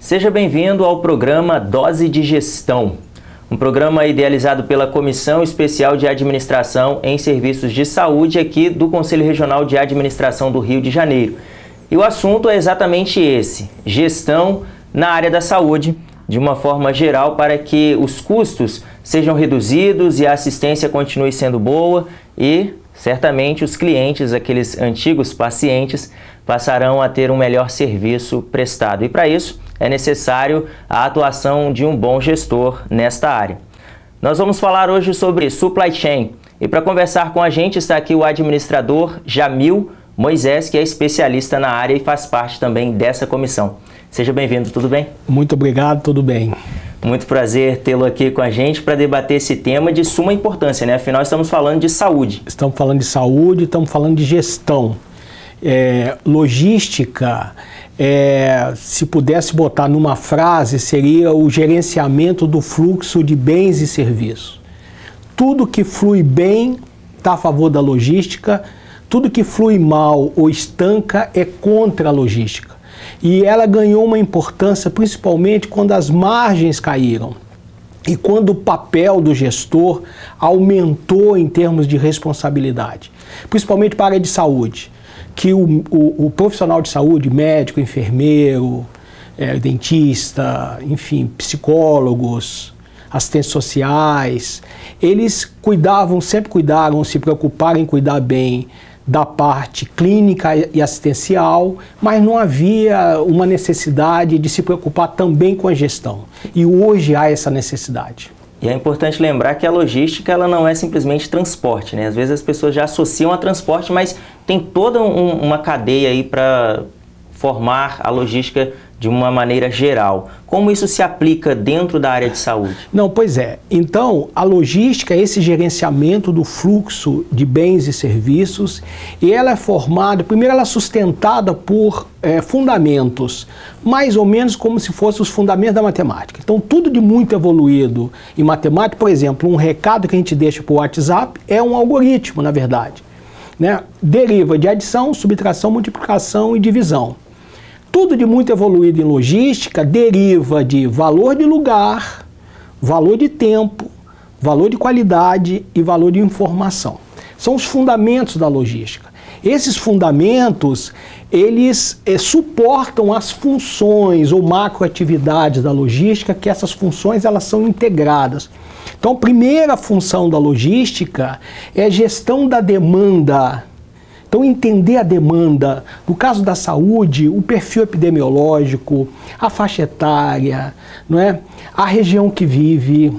Seja bem-vindo ao programa Dose de Gestão, um programa idealizado pela Comissão Especial de Administração em Serviços de Saúde aqui do Conselho Regional de Administração do Rio de Janeiro. E o assunto é exatamente esse, gestão na área da saúde, de uma forma geral, para que os custos sejam reduzidos e a assistência continue sendo boa e, certamente, os clientes, aqueles antigos pacientes, passarão a ter um melhor serviço prestado. E para isso, é necessário a atuação de um bom gestor nesta área. Nós vamos falar hoje sobre supply chain. E para conversar com a gente está aqui o administrador Jamil Moisés, que é especialista na área e faz parte também dessa comissão. Seja bem-vindo, tudo bem? Muito obrigado, tudo bem. Muito prazer tê-lo aqui com a gente para debater esse tema de suma importância, né? Afinal, estamos falando de saúde. Estamos falando de saúde, estamos falando de gestão. Logística, se pudesse botar numa frase, seria o gerenciamento do fluxo de bens e serviços. Tudo que flui bem está a favor da logística, tudo que flui mal ou estanca é contra a logística. E ela ganhou uma importância principalmente quando as margens caíram e quando o papel do gestor aumentou em termos de responsabilidade, principalmente para a área de saúde, que o profissional de saúde, médico, enfermeiro, dentista, enfim, psicólogos, assistentes sociais, eles sempre cuidaram, se preocuparam em cuidar bem da parte clínica e assistencial, mas não havia uma necessidade de se preocupar também com a gestão. E hoje há essa necessidade. E é importante lembrar que a logística ela não é simplesmente transporte, né? Às vezes as pessoas já associam a transporte, mas tem toda uma cadeia aí para formar a logística de uma maneira geral. Como isso se aplica dentro da área de saúde? Não, pois é. Então, a logística é esse gerenciamento do fluxo de bens e serviços e ela é formada, primeiro ela é sustentada por fundamentos, mais ou menos como se fossem os fundamentos da matemática. Então, tudo de muito evoluído em matemática, por exemplo, um recado que a gente deixa por WhatsApp é um algoritmo, na verdade, né? Deriva de adição, subtração, multiplicação e divisão. Tudo de muito evoluído em logística deriva de valor de lugar, valor de tempo, valor de qualidade e valor de informação. São os fundamentos da logística. Esses fundamentos, eles suportam as funções ou macroatividades da logística, que essas funções elas são integradas. Então, a primeira função da logística é a gestão da demanda. Então, entender a demanda, no caso da saúde, o perfil epidemiológico, a faixa etária, não é? A região que vive,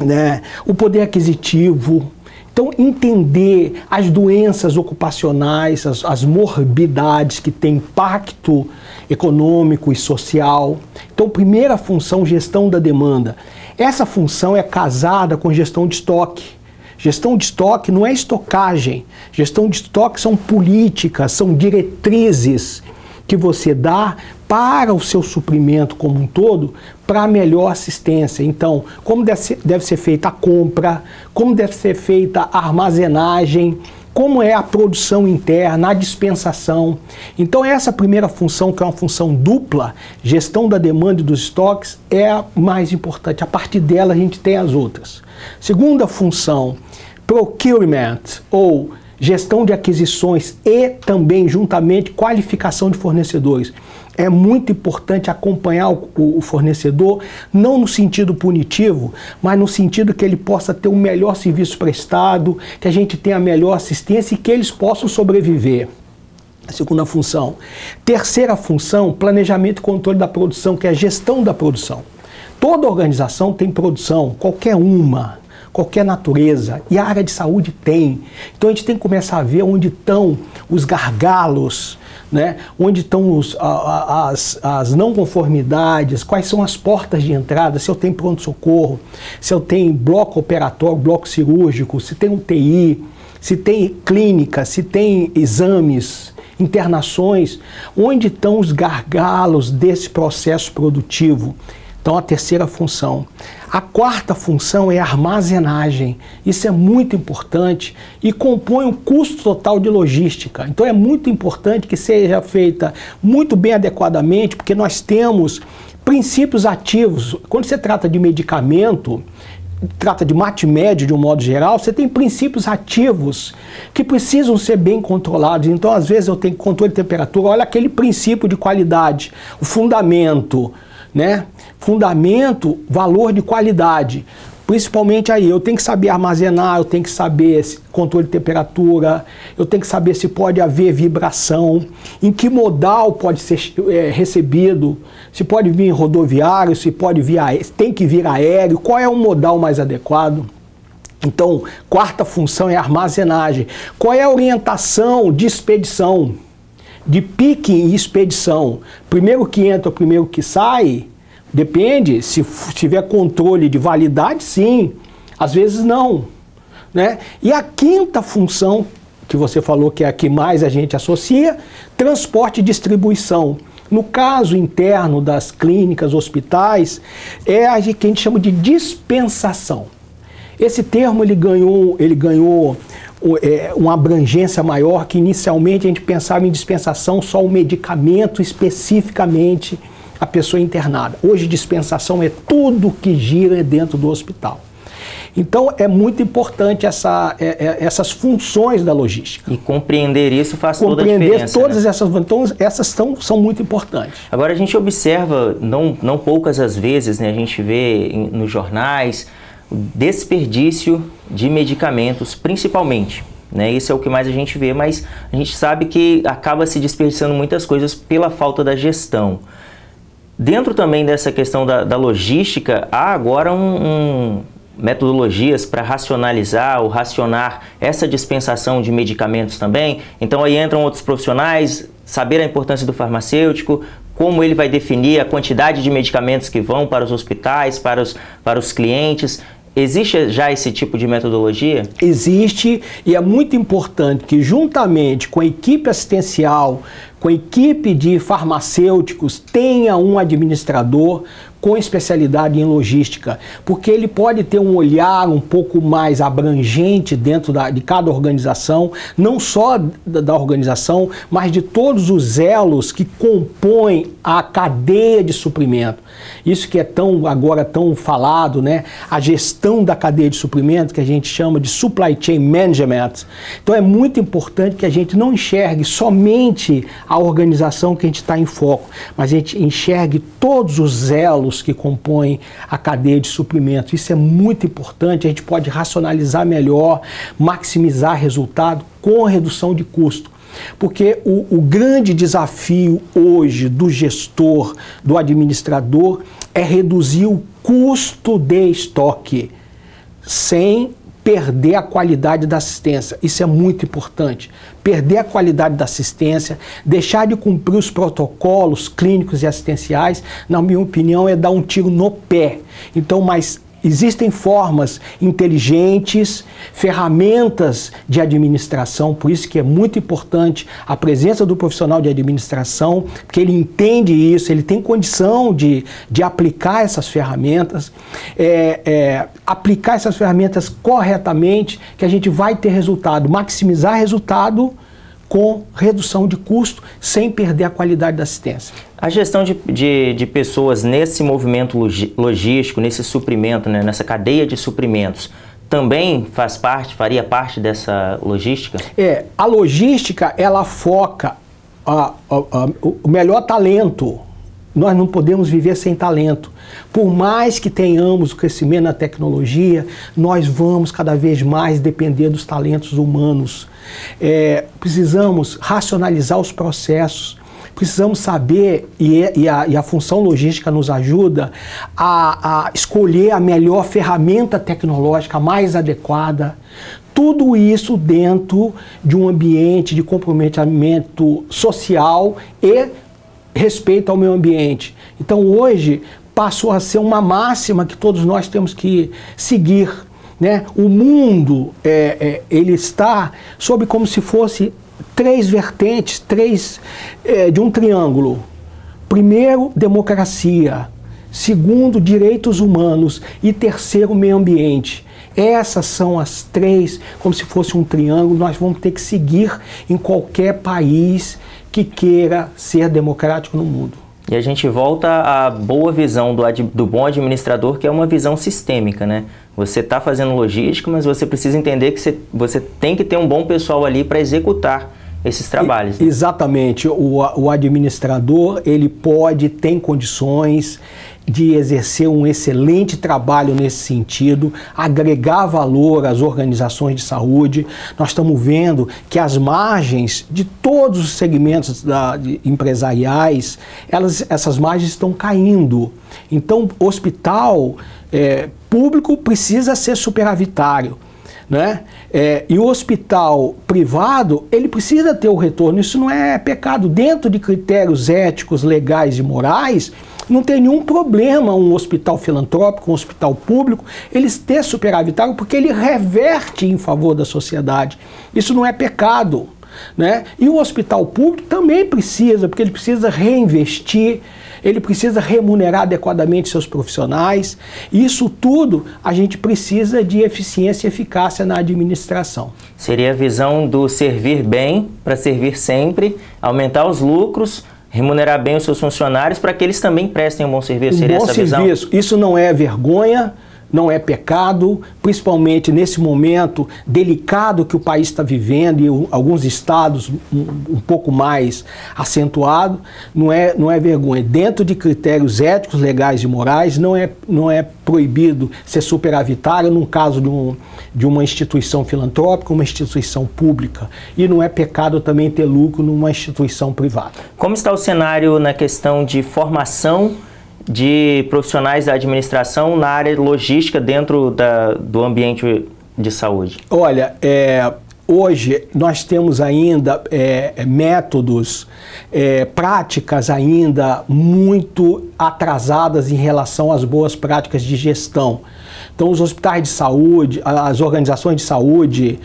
né? O poder aquisitivo. Então, entender as doenças ocupacionais, as morbidades que têm impacto econômico e social. Então, primeira função, gestão da demanda. Essa função é casada com gestão de estoque. Gestão de estoque não é estocagem. Gestão de estoque são políticas, são diretrizes que você dá para o seu suprimento como um todo, para melhor assistência. Então, como deve ser feita a compra, como deve ser feita a armazenagem, como é a produção interna, a dispensação. Então, essa primeira função, que é uma função dupla, gestão da demanda e dos estoques, é a mais importante. A partir dela, a gente tem as outras. Segunda função, procurement, ou gestão de aquisições e também, juntamente, qualificação de fornecedores. É muito importante acompanhar o fornecedor, não no sentido punitivo, mas no sentido que ele possa ter um melhor serviço prestado, que a gente tenha a melhor assistência e que eles possam sobreviver. A segunda função. Terceira função, planejamento e controle da produção, que é a gestão da produção. Toda organização tem produção, qualquer uma, qualquer natureza, e a área de saúde tem. Então a gente tem que começar a ver onde estão os gargalos, né? Onde estão as não conformidades, quais são as portas de entrada, se eu tenho pronto-socorro, se eu tenho bloco operatório, bloco cirúrgico, se tem UTI, se tem clínica, se tem exames, internações, onde estão os gargalos desse processo produtivo. Então, a terceira função. A quarta função é a armazenagem. Isso é muito importante e compõe o custo total de logística. Então, é muito importante que seja feita muito bem adequadamente, porque nós temos princípios ativos. Quando você trata de medicamento, trata de mate médio de um modo geral, você tem princípios ativos que precisam ser bem controlados. Então, às vezes, eu tenho controle de temperatura, olha aquele princípio de qualidade, o fundamento, né? Fundamento, valor de qualidade. Principalmente aí, eu tenho que saber armazenar, eu tenho que saber controle de temperatura, eu tenho que saber se pode haver vibração, em que modal pode ser recebido, se pode vir rodoviário, se pode vir tem que vir aéreo, qual é o modal mais adequado. Então, quarta função é armazenagem. Qual é a orientação de expedição, de picking e expedição? Primeiro que entra, primeiro que sai? Depende, se tiver controle de validade, sim, às vezes não, né? E a quinta função, que você falou que é a que mais a gente associa, transporte e distribuição. No caso interno das clínicas, hospitais, é a que a gente chama de dispensação. Esse termo ele ganhou uma abrangência maior, que inicialmente a gente pensava em dispensação só o medicamento especificamente a pessoa internada. Hoje, dispensação é tudo que gira dentro do hospital. Então, é muito importante essas funções da logística. E compreender isso faz toda a diferença. Todas essas, então, essas são muito importantes. Agora, a gente observa, não poucas as vezes, né, a gente vê nos jornais, o desperdício de medicamentos, principalmente. Né, isso é o que mais a gente vê, mas a gente sabe que acaba se desperdiçando muitas coisas pela falta da gestão. Dentro também dessa questão da logística, há agora metodologias para racionalizar ou racionar essa dispensação de medicamentos também. Então aí entram outros profissionais, saber a importância do farmacêutico, como ele vai definir a quantidade de medicamentos que vão para os hospitais, para os clientes. Existe já esse tipo de metodologia? Existe, e é muito importante que, juntamente com a equipe assistencial, com a equipe de farmacêuticos, tenha um administrador com especialidade em logística, porque ele pode ter um olhar um pouco mais abrangente dentro de cada organização, não só da organização, mas de todos os elos que compõem a cadeia de suprimento. Isso que é agora tão falado, né? A gestão da cadeia de suprimento, que a gente chama de supply chain management. Então é muito importante que a gente não enxergue somente a organização que a gente está em foco, mas a gente enxergue todos os elos que compõem a cadeia de suprimentos. Isso é muito importante, a gente pode racionalizar melhor, maximizar resultado com redução de custo. Porque o grande desafio hoje do gestor, do administrador, é reduzir o custo de estoque, sem perder a qualidade da assistência. Isso é muito importante. Perder a qualidade da assistência, deixar de cumprir os protocolos clínicos e assistenciais, na minha opinião, é dar um tiro no pé. Então, mas existem formas inteligentes, ferramentas de administração, por isso que é muito importante a presença do profissional de administração, porque ele entende isso, ele tem condição de aplicar essas ferramentas, aplicar essas ferramentas corretamente, que a gente vai ter resultado, maximizar resultado com redução de custo, sem perder a qualidade da assistência. A gestão de pessoas nesse movimento logístico, nesse suprimento, né, nessa cadeia de suprimentos, também faria parte dessa logística? A logística, ela foca o melhor talento. Nós não podemos viver sem talento. Por mais que tenhamos o crescimento na tecnologia, nós vamos cada vez mais depender dos talentos humanos. Precisamos racionalizar os processos, precisamos saber, e a função logística nos ajuda a escolher a melhor ferramenta tecnológica mais adequada. Tudo isso dentro de um ambiente de comprometimento social e respeito ao meio ambiente. Então hoje passou a ser uma máxima que todos nós temos que seguir, né? O mundo ele está sob como se fosse três vertentes, de um triângulo. Primeiro, democracia. Segundo, direitos humanos. E terceiro, meio ambiente. Essas são as três, como se fosse um triângulo, nós vamos ter que seguir em qualquer país que queira ser democrático no mundo. E a gente volta à boa visão do bom administrador, que é uma visão sistêmica, né? Você está fazendo logística, mas você precisa entender que você tem que ter um bom pessoal ali para executar esses trabalhos. Né? Exatamente. O administrador, ele tem condições de exercer um excelente trabalho nesse sentido, agregar valor às organizações de saúde. Nós estamos vendo que as margens de todos os segmentos empresariais, essas margens estão caindo. Então, o hospital público precisa ser superavitário. Né? E o hospital privado, ele precisa ter o retorno. Isso não é pecado. Dentro de critérios éticos, legais e morais, não tem nenhum problema um hospital filantrópico, um hospital público, eles ter superavitário, porque ele reverte em favor da sociedade. Isso não é pecado. Né? E o hospital público também precisa, porque ele precisa reinvestir, ele precisa remunerar adequadamente seus profissionais. Isso tudo a gente precisa de eficiência e eficácia na administração. Seria a visão do servir bem para servir sempre, aumentar os lucros, remunerar bem os seus funcionários para que eles também prestem um bom serviço. Seria essa visão? Serviço. Isso não é vergonha, não é pecado, principalmente nesse momento delicado que o país está vivendo e alguns estados um pouco mais acentuado, não é vergonha. Dentro de critérios éticos, legais e morais, não é proibido ser superavitário num caso de uma instituição filantrópica, uma instituição pública. E não é pecado também ter lucro numa instituição privada. Como está o cenário na questão de formação de profissionais da administração na área logística dentro do ambiente de saúde? Olha, hoje nós temos ainda métodos, práticas ainda muito atrasadas em relação às boas práticas de gestão. Então, os hospitais de saúde, as organizações de saúde,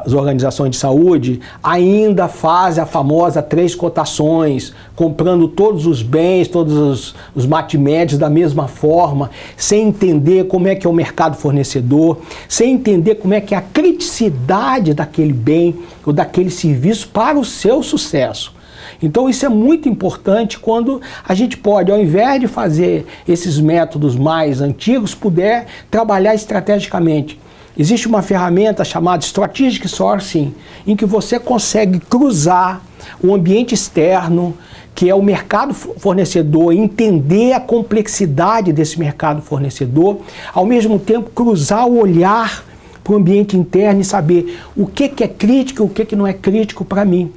as organizações de saúde ainda fazem a famosa 3 cotações, comprando todos os bens, todos os matimédios da mesma forma, sem entender como é que é o mercado fornecedor, sem entender como é que é a criticidade daquele bem ou daquele serviço para o seu sucesso. Então isso é muito importante quando a gente pode, ao invés de fazer esses métodos mais antigos, puder trabalhar estrategicamente. Existe uma ferramenta chamada Strategic Sourcing, em que você consegue cruzar o ambiente externo, que é o mercado fornecedor, entender a complexidade desse mercado fornecedor, ao mesmo tempo cruzar o olhar para o ambiente interno e saber o que é crítico e o que não é crítico para mim.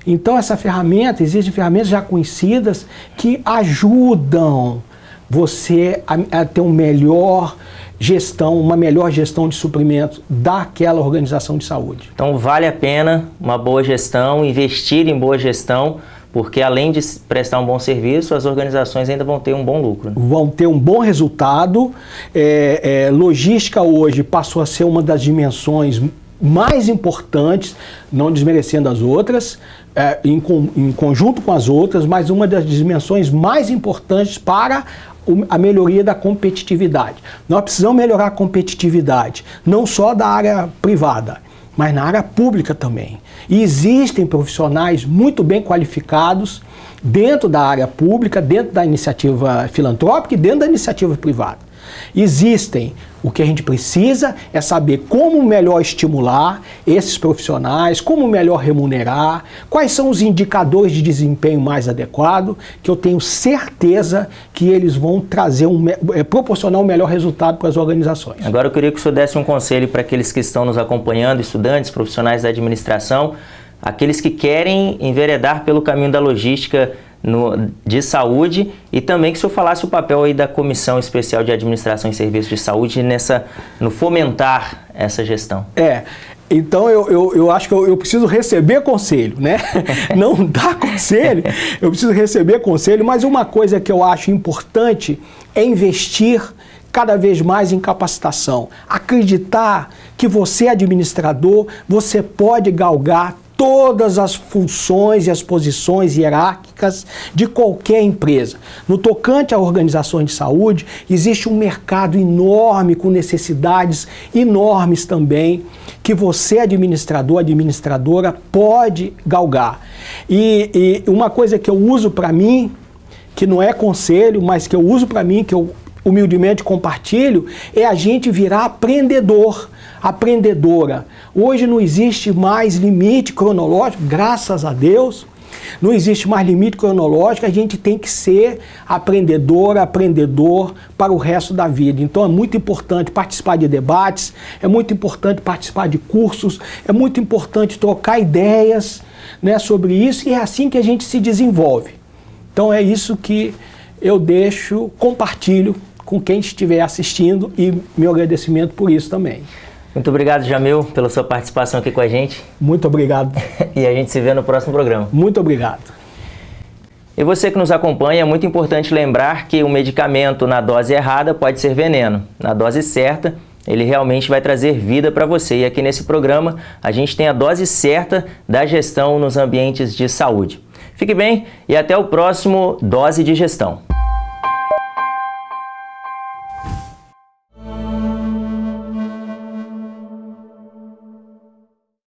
Então existem ferramentas já conhecidas que ajudam você a ter uma melhor gestão de suprimentos daquela organização de saúde. Então vale a pena uma boa gestão, investir em boa gestão, porque além de prestar um bom serviço, as organizações ainda vão ter um bom lucro. Né? Vão ter um bom resultado. Logística hoje passou a ser uma das dimensões mais importantes, não desmerecendo as outras, em conjunto com as outras, mas uma das dimensões mais importantes para a melhoria da competitividade. Nós precisamos melhorar a competitividade, não só da área privada, mas na área pública também. E existem profissionais muito bem qualificados dentro da área pública, dentro da iniciativa filantrópica e dentro da iniciativa privada. Existem. O que a gente precisa é saber como melhor estimular esses profissionais, como melhor remunerar, quais são os indicadores de desempenho mais adequados, que eu tenho certeza que eles vão trazer proporcionar um melhor resultado para as organizações. Agora eu queria que o senhor desse um conselho para aqueles que estão nos acompanhando, estudantes, profissionais da administração, aqueles que querem enveredar pelo caminho da logística de saúde, e também que o senhor falasse o papel aí da Comissão Especial de Administração e Serviços de Saúde no fomentar essa gestão. Então eu acho que eu preciso receber conselho, né? Não dar conselho, eu preciso receber conselho, mas uma coisa que eu acho importante é investir cada vez mais em capacitação. Acreditar que você, administrador, você pode galgar todas as funções e as posições hierárquicas de qualquer empresa. No tocante a organizações de saúde, existe um mercado enorme, com necessidades enormes também, que você, administrador, administradora, pode galgar. E uma coisa que eu uso para mim, que não é conselho, mas que eu uso para mim, que eu humildemente compartilho, é a gente virar aprendedor, aprendedora. Hoje não existe mais limite cronológico, graças a Deus, não existe mais limite cronológico, a gente tem que ser aprendedora, aprendedor para o resto da vida. Então é muito importante participar de debates, é muito importante participar de cursos, é muito importante trocar ideias, né, sobre isso, e é assim que a gente se desenvolve. Então é isso que eu deixo, compartilho com quem estiver assistindo, e meu agradecimento por isso também. Muito obrigado, Jamil, pela sua participação aqui com a gente. Muito obrigado. E a gente se vê no próximo programa. Muito obrigado. E você que nos acompanha, é muito importante lembrar que o medicamento na dose errada pode ser veneno. Na dose certa, ele realmente vai trazer vida para você. E aqui nesse programa, a gente tem a dose certa da gestão nos ambientes de saúde. Fique bem e até o próximo Dose de Gestão.